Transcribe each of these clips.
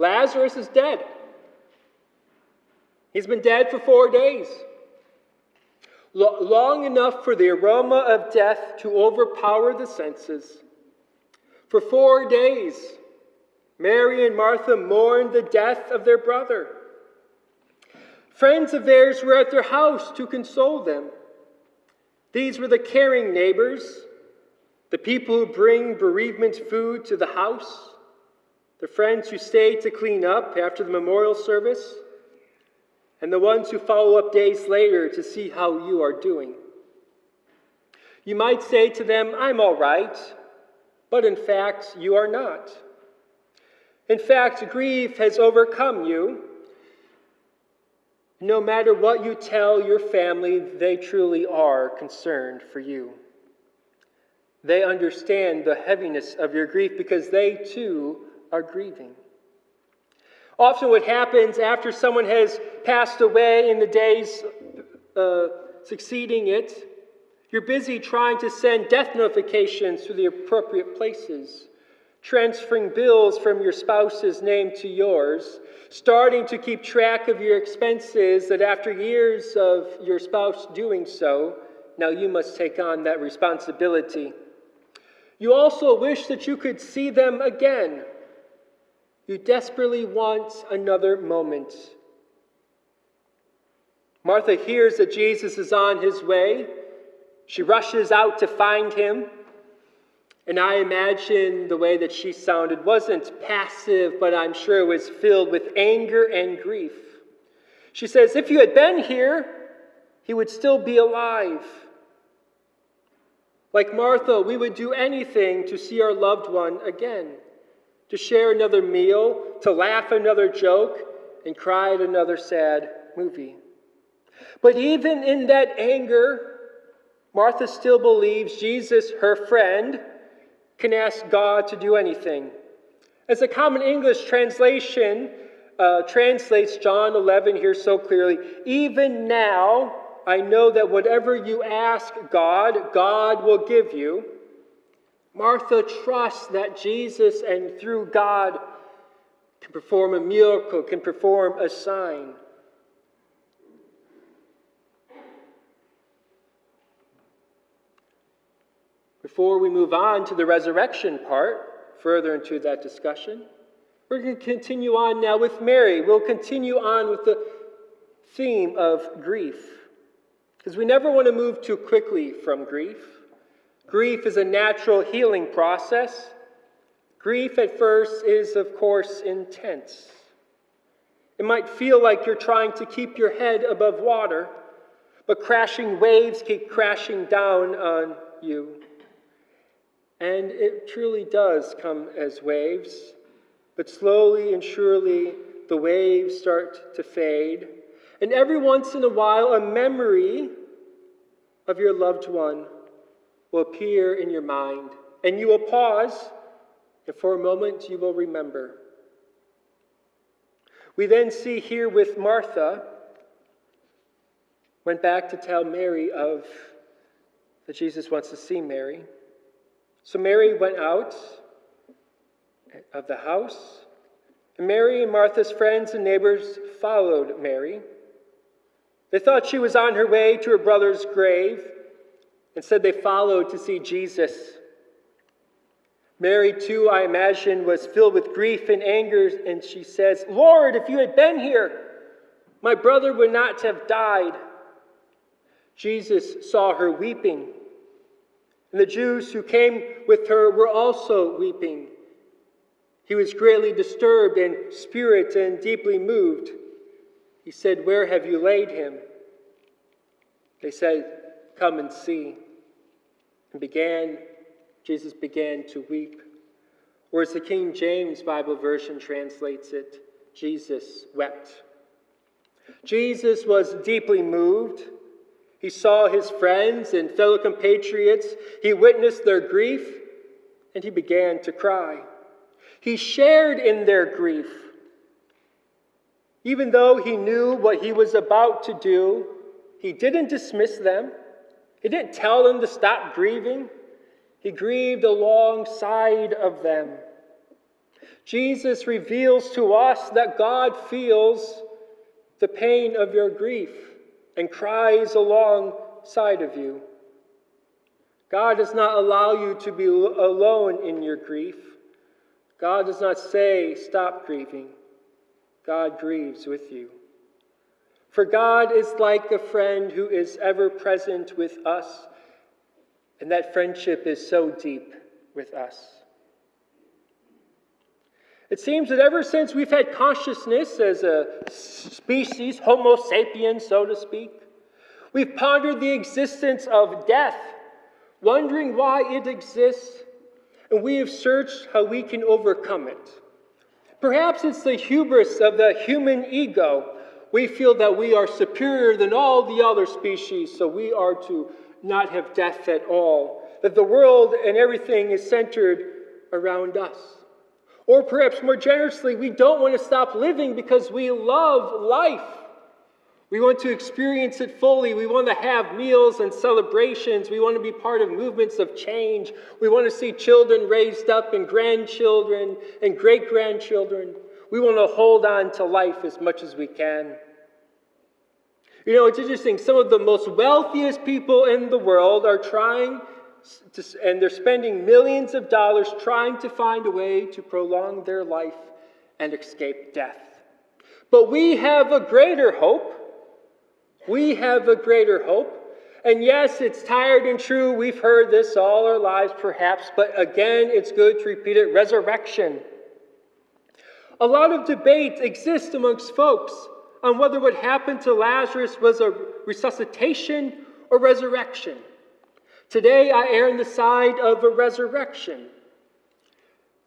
Lazarus is dead. He's been dead for 4 days. Long enough for the aroma of death to overpower the senses. For 4 days, Mary and Martha mourned the death of their brother. Friends of theirs were at their house to console them. These were the caring neighbors, the people who bring bereavement food to the house, the friends who stay to clean up after the memorial service, and the ones who follow up days later to see how you are doing. You might say to them, "I'm all right," but in fact, you are not. In fact, grief has overcome you. No matter what you tell your family, they truly are concerned for you. They understand the heaviness of your grief because they too are grieving. Often what happens after someone has passed away in the days succeeding it, you're busy trying to send death notifications to the appropriate places, transferring bills from your spouse's name to yours, starting to keep track of your expenses that after years of your spouse doing so, now you must take on that responsibility. You also wish that you could see them again. You desperately want another moment. Martha hears that Jesus is on his way. She rushes out to find him. And I imagine the way that she sounded wasn't passive, but I'm sure it was filled with anger and grief. She says, "If you had been here, he would still be alive." Like Martha, we would do anything to see our loved one again, to share another meal, to laugh another joke, and cry at another sad movie. But even in that anger, Martha still believes Jesus, her friend, can ask God to do anything. As a common English translation translates John 11 here so clearly, "Even now, I know that whatever you ask God, God will give you." Martha trusts that Jesus and through God can perform a miracle, can perform a sign. Before we move on to the resurrection part, further into that discussion, we're going to continue on now with Mary. We'll continue on with the theme of grief, because we never want to move too quickly from grief. Grief is a natural healing process. Grief at first is, of course, intense. It might feel like you're trying to keep your head above water, but crashing waves keep crashing down on you. And it truly does come as waves, but slowly and surely the waves start to fade. And every once in a while, a memory of your loved one will appear in your mind. And you will pause, and for a moment you will remember. We then see here with Martha, went back to tell Mary that Jesus wants to see Mary. So Mary went out of the house, and Mary and Martha's friends and neighbors followed Mary. They thought she was on her way to her brother's grave. Instead, they followed to see Jesus. Mary, too, I imagine, was filled with grief and anger, and she says, "Lord, if you had been here, my brother would not have died." Jesus saw her weeping, and the Jews who came with her were also weeping. He was greatly disturbed in spirit and deeply moved. He said, "Where have you laid him?" They said, "Come and see." And Jesus began to weep. Or as the King James Bible version translates it, Jesus wept. Jesus was deeply moved. He saw his friends and fellow compatriots. He witnessed their grief, and he began to cry. He shared in their grief. Even though he knew what he was about to do, he didn't dismiss them. He didn't tell them to stop grieving. He grieved alongside of them. Jesus reveals to us that God feels the pain of your grief and cries alongside of you. God does not allow you to be alone in your grief. God does not say, stop grieving. God grieves with you. For God is like a friend who is ever present with us, and that friendship is so deep with us. It seems that ever since we've had consciousness as a species, Homo sapiens, so to speak, we've pondered the existence of death, wondering why it exists, and we have searched how we can overcome it. Perhaps it's the hubris of the human ego. We feel that we are superior than all the other species, so we are to not have death at all, that the world and everything is centered around us. Or perhaps more generously, we don't want to stop living because we love life. We want to experience it fully. We want to have meals and celebrations. We want to be part of movements of change. We want to see children raised up and grandchildren and great-grandchildren. We want to hold on to life as much as we can. You know, it's interesting. Some of the most wealthiest people in the world are and they're spending millions of dollars trying to find a way to prolong their life and escape death. But we have a greater hope. We have a greater hope. And yes, it's tired and true. We've heard this all our lives, perhaps. But again, it's good to repeat it. Resurrection. A lot of debate exists amongst folks on whether what happened to Lazarus was a resuscitation or resurrection. Today, I err on the side of a resurrection.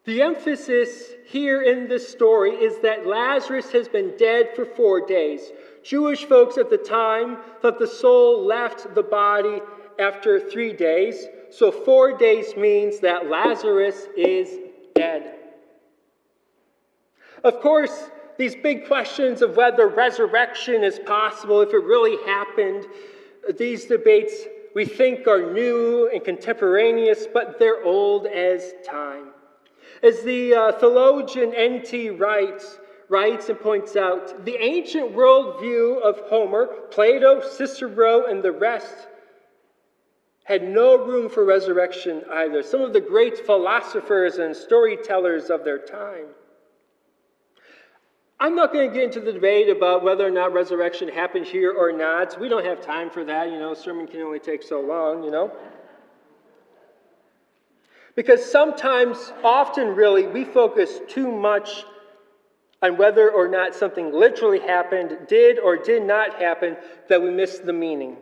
The emphasis here in this story is that Lazarus has been dead for 4 days. Jewish folks at the time thought the soul left the body after 3 days, so 4 days means that Lazarus is dead. Of course, these big questions of whether resurrection is possible, if it really happened, these debates we think are new and contemporaneous, but they're old as time. As the theologian N.T. writes and points out, the ancient worldview of Homer, Plato, Cicero, and the rest had no room for resurrection either. Some of the great philosophers and storytellers of their time. I'm not going to get into the debate about whether or not resurrection happened here or not. We don't have time for that. A sermon can only take so long, Because sometimes, often really, we focus too much on whether or not something literally happened, did or did not happen, that we miss the meaning.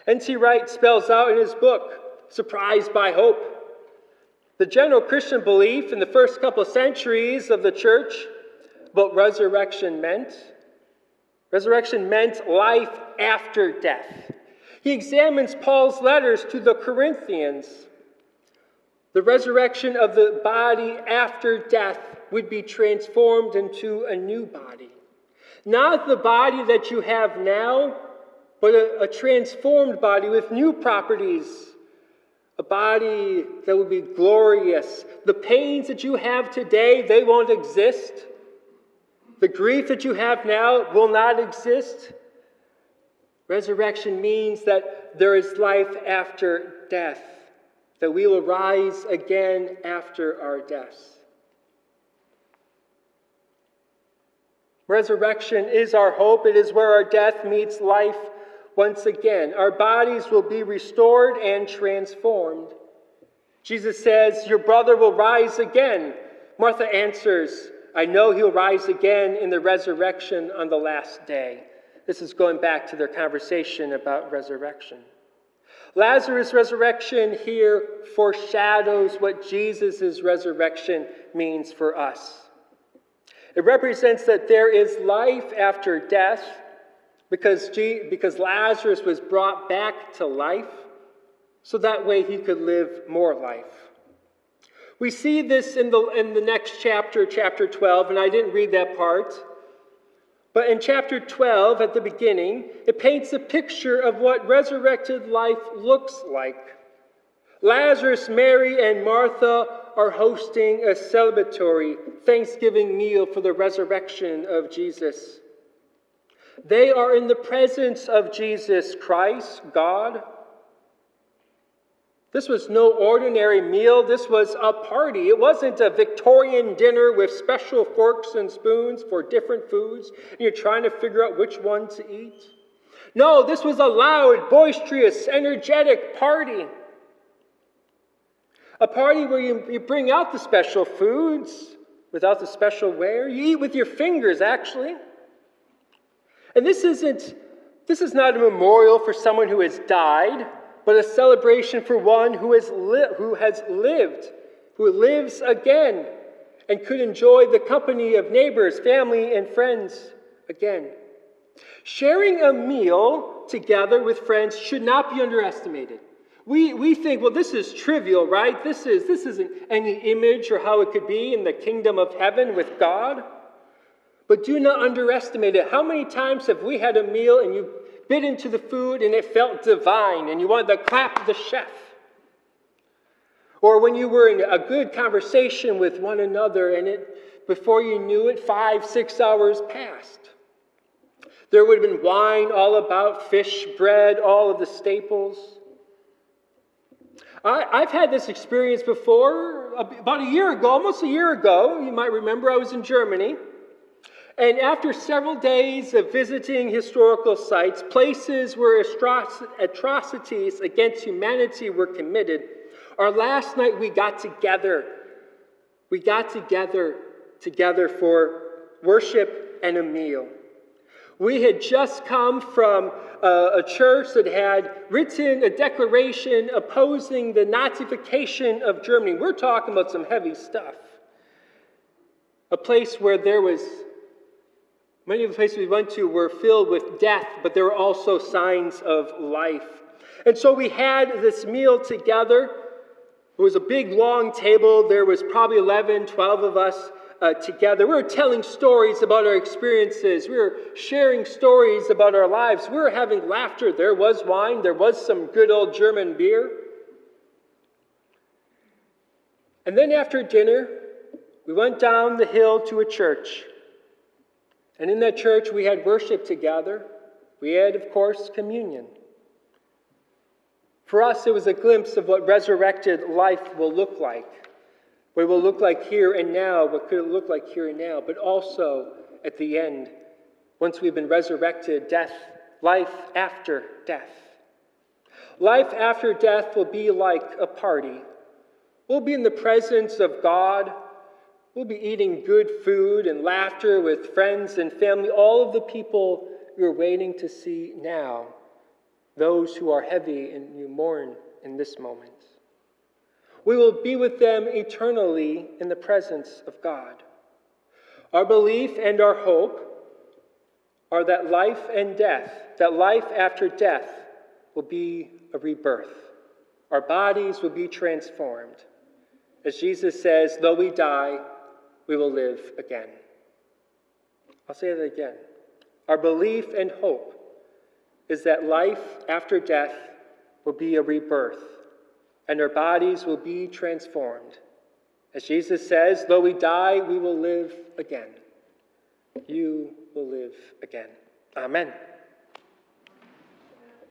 N.T. Wright spells out in his book, Surprised by Hope, the general Christian belief in the first couple centuries of the church what resurrection meant. Resurrection meant life after death. He examines Paul's letters to the Corinthians. The resurrection of the body after death would be transformed into a new body. Not the body that you have now, but a transformed body with new properties. A body that will be glorious. The pains that you have today, they won't exist. The grief that you have now will not exist. Resurrection means that there is life after death, that we will rise again after our deaths. Resurrection is our hope. It is where our death meets life once again. Our bodies will be restored and transformed. Jesus says, "Your brother will rise again." Martha answers, "I know he'll rise again in the resurrection on the last day." This is going back to their conversation about resurrection. Lazarus' resurrection here foreshadows what Jesus' resurrection means for us. It represents that there is life after death because Lazarus was brought back to life, so that way he could live more life. We see this in the next chapter, chapter 12, and I didn't read that part. But in chapter 12, at the beginning, it paints a picture of what resurrected life looks like. Lazarus, Mary, and Martha are hosting a celebratory Thanksgiving meal for the resurrection of Jesus. They are in the presence of Jesus Christ, God. This was no ordinary meal. This was a party. It wasn't a Victorian dinner with special forks and spoons for different foods, and you're trying to figure out which one to eat. No, this was a loud, boisterous, energetic party. A party where you bring out the special foods without the special ware. You eat with your fingers, actually. And this is not a memorial for someone who has died, but a celebration for one who has lived, who lives again, and could enjoy the company of neighbors, family, and friends again. Sharing a meal together with friends should not be underestimated. We think, well, this is trivial, right? This isn't any image or how it could be in the kingdom of heaven with God. But do not underestimate it. How many times have we had a meal and you bit into the food and it felt divine and you wanted to clap the chef? Or when you were in a good conversation with one another and before you knew it, 5-6 hours passed. There would have been wine all about, fish, bread, all of the staples. I've had this experience before, about a year ago, almost a year ago. You might remember I was in Germany. And after several days of visiting historical sites, places where atrocities against humanity were committed, our last night we got together. We got together for worship and a meal. We had just come from a church that had written a declaration opposing the Nazification of Germany. We're talking about some heavy stuff. A place where many of the places we went to were filled with death, but there were also signs of life. And so we had this meal together. It was a big, long table. There was probably 11, 12 of us together. We were telling stories about our experiences. We were sharing stories about our lives. We were having laughter. There was wine. There was some good old German beer. And then after dinner, we went down the hill to a church. And in that church, we had worship together. We had, of course, communion. For us, it was a glimpse of what resurrected life will look like. What it will look like here and now, what could it look like here and now, but also at the end, once we've been resurrected, death, life after death. Life after death will be like a party. We'll be in the presence of God. We'll be eating good food and laughter with friends and family, all of the people you're waiting to see now, those who are heavy and you mourn in this moment. We will be with them eternally in the presence of God. Our belief and our hope are that life and death, that life after death will be a rebirth. Our bodies will be transformed. As Jesus says, though we die, we will live again. I'll say that again. Our belief and hope is that life after death will be a rebirth, and our bodies will be transformed. As Jesus says, though we die, we will live again. You will live again. Amen.